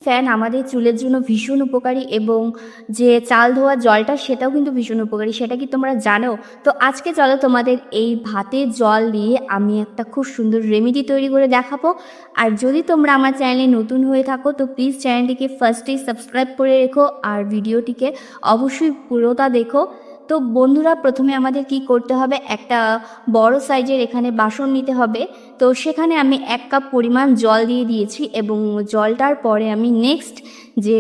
Fan আমাদের চুলের জন্য ভীষণ উপকারী, এবং যে চাল ধোয়ার জলটা সেটাও কিন্তু ভীষণ উপকারী। সেটা কি তোমরা জানো? তো আজকে চলো তোমাদের এই ভাতের জল দিয়ে আমি একটা খুব সুন্দর রেমেডি তৈরি করে দেখাবো। আর যদি তোমরা আমার চ্যানেলে নতুন হয়ে থাকো তো প্লিজ চ্যানেলটিকে ফার্স্টেই সাবস্ক্রাইব করে রেখো, আর ভিডিওটিকে অবশ্যই পুরোটা দেখো। তো বন্ধুরা, প্রথমে আমাদের কি করতে হবে, একটা বড় সাইজের এখানে বাসন নিতে হবে। তো সেখানে আমি 1 কাপ পরিমাণ জল দিয়ে দিয়েছি, এবং জলটার পরে আমি নেক্সট যে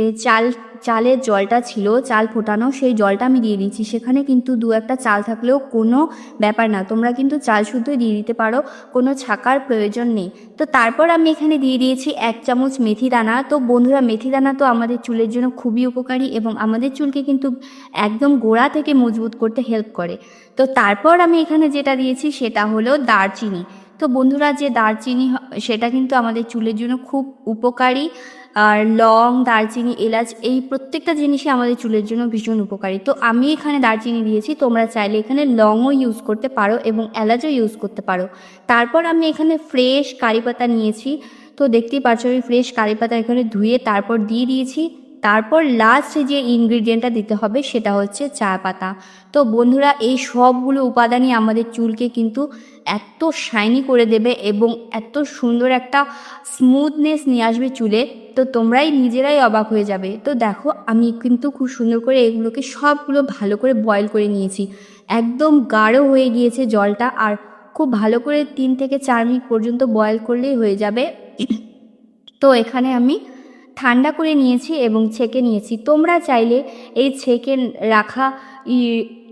চালের জলটা ছিল, চাল ফোটানো, সেই জলটা আমি দিয়ে দিচ্ছি। সেখানে কিন্তু 2-1টা চাল থাকলেও কোনো ব্যাপার না, তোমরা কিন্তু চাল শুদ্ধই দিয়ে দিতে পারো, কোনো ছাকার প্রয়োজন নেই। তো তারপর আমি এখানে দিয়ে দিয়েছি 1 চামচ মেথি দানা। তো বন্ধুরা, মেথি দানা তো আমাদের চুলের জন্য খুবই উপকারী, এবং আমাদের চুলকে কিন্তু একদম গোড়া থেকে মজবুত করতে হেল্প করে। তো তারপর আমি এখানে যেটা দিয়েছি সেটা হলো দারচিনি। তো বন্ধুরা, যে দারচিনি সেটা কিন্তু আমাদের চুলের জন্য খুব উপকারী। আর লং, দারচিনি, এলাচ, এই প্রত্যেকটা জিনিসই আমাদের চুলের জন্য ভীষণ উপকারী। তো আমি এখানে দারচিনি দিয়েছি, তোমরা চাইলে এখানে লংও ইউজ করতে পারো এবং এলাচও ইউজ করতে পারো। তারপর আমি এখানে ফ্রেশ কারি পাতা নিয়েছি। তো দেখতেই পাচ্ছ আমি ফ্রেশ কারি পাতা এখানে ধুয়ে তারপর দিয়ে দিয়েছি। তারপর লাস্ট যে ইনগ্রিডিয়েন্টটা দিতে হবে সেটা হচ্ছে চা পাতা। তো বন্ধুরা, এই সবগুলো উপাদানই আমাদের চুলকে কিন্তু এত শাইনি করে দেবে এবং এত সুন্দর একটা স্মুথনেস নিয়ে আসবে চুলে। তো তোমরাই নিজেরাই অবাক হয়ে যাবে। তো দেখো, আমি কিন্তু খুব সুন্দর করে এগুলোকে সবগুলো ভালো করে বয়েল করে নিয়েছি। একদম গাঢ় হয়ে গিয়েছে জলটা, আর খুব ভালো করে 3 থেকে 4 মিনিট পর্যন্ত বয়েল করলেই হয়ে যাবে। তো এখানে আমি ঠান্ডা করে নিয়েছি এবং ছেঁকে নিয়েছি। তোমরা চাইলে এই ছেঁকে রাখা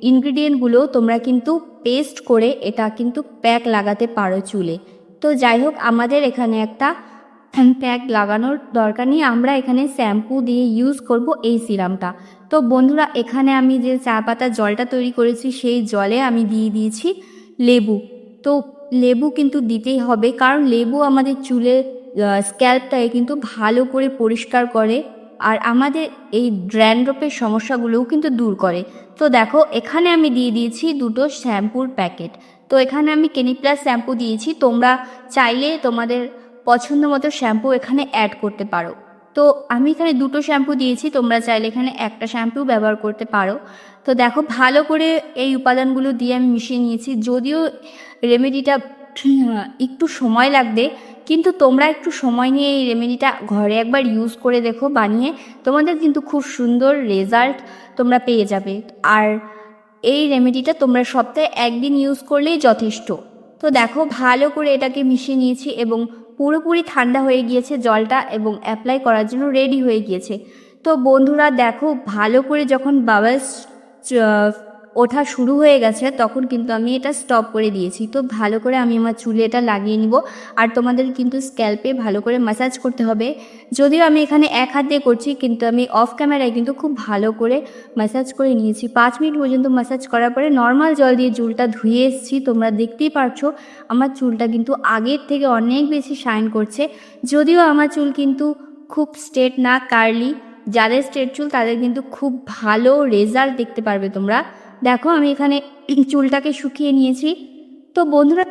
ইনগ্রিডিয়েন্টগুলো তোমরা কিন্তু পেস্ট করে এটা কিন্তু প্যাক লাগাতে পারো চুলে। তো যাই হোক, আমাদের এখানে একটা প্যাক লাগানোর দরকার নেই, আমরা এখানে শ্যাম্পু দিয়ে ইউজ করব এই সিরামটা। তো বন্ধুরা, এখানে আমি যে চা পাতার জলটা তৈরি করেছি সেই জলে আমি দিয়ে দিয়েছি লেবু। তো লেবু কিন্তু দিতেই হবে, কারণ লেবু আমাদের চুলের স্ক্যাল্পটাকে কিন্তু ভালো করে পরিষ্কার করে, আর আমাদের এই ড্র্যান্ড্রফের সমস্যাগুলোও কিন্তু দূর করে। তো দেখো, এখানে আমি দিয়ে দিয়েছি 2টো শ্যাম্পুর প্যাকেট। তো এখানে আমি ক্লিনিক প্লাস শ্যাম্পু দিয়েছি, তোমরা চাইলে তোমাদের পছন্দ মতো শ্যাম্পু এখানে অ্যাড করতে পারো। তো আমি এখানে 2টো শ্যাম্পু দিয়েছি, তোমরা চাইলে এখানে একটা শ্যাম্পু ব্যবহার করতে পারো। তো দেখো, ভালো করে এই উপাদানগুলো দিয়ে আমি মিশিয়ে নিয়েছি। যদিও রেমেডিটা একটু সময় লাগবে, কিন্তু তোমরা একটু সময় নিয়ে এই রেমেডিটা ঘরে একবার ইউজ করে দেখো বানিয়ে, তোমাদের কিন্তু খুব সুন্দর রেজাল্ট তোমরা পেয়ে যাবে। আর এই রেমেডিটা তোমরা সপ্তাহে 1 দিন ইউজ করলেই যথেষ্ট। তো দেখো, ভালো করে এটাকে মিশিয়ে নিয়েছি এবং পুরোপুরি ঠান্ডা হয়ে গিয়েছে জলটা, এবং অ্যাপ্লাই করার জন্য রেডি হয়ে গিয়েছে। তো বন্ধুরা দেখো, ভালো করে যখন বাবলস ওঠা শুরু হয়ে গেছে তখন কিন্তু আমি এটা স্টপ করে দিয়েছি। তো ভালো করে আমি আমার চুলে এটা লাগিয়ে নিব, আর তোমাদের কিন্তু স্ক্যাল্পে ভালো করে ম্যাসাজ করতে হবে। যদিও আমি এখানে 1 হাত দিয়ে করছি, কিন্তু আমি অফ ক্যামেরায় কিন্তু খুব ভালো করে ম্যাসাজ করে নিয়েছি। 5 মিনিট পর্যন্ত ম্যাসাজ করার পরে নর্মাল জল দিয়ে চুলটা ধুয়ে এসেছি। তোমরা দেখতেই পারছো আমার চুলটা কিন্তু আগের থেকে অনেক বেশি শাইন করছে। যদিও আমার চুল কিন্তু খুব স্ট্রেট না, কার্লি। যাদের স্ট্রেট চুল তাদের কিন্তু খুব ভালো রেজাল্ট দেখতে পারবে তোমরা। দেখো, আমি এখানে চুলটাকে শুকিয়ে নিয়েছি। তো বন্ধুরা,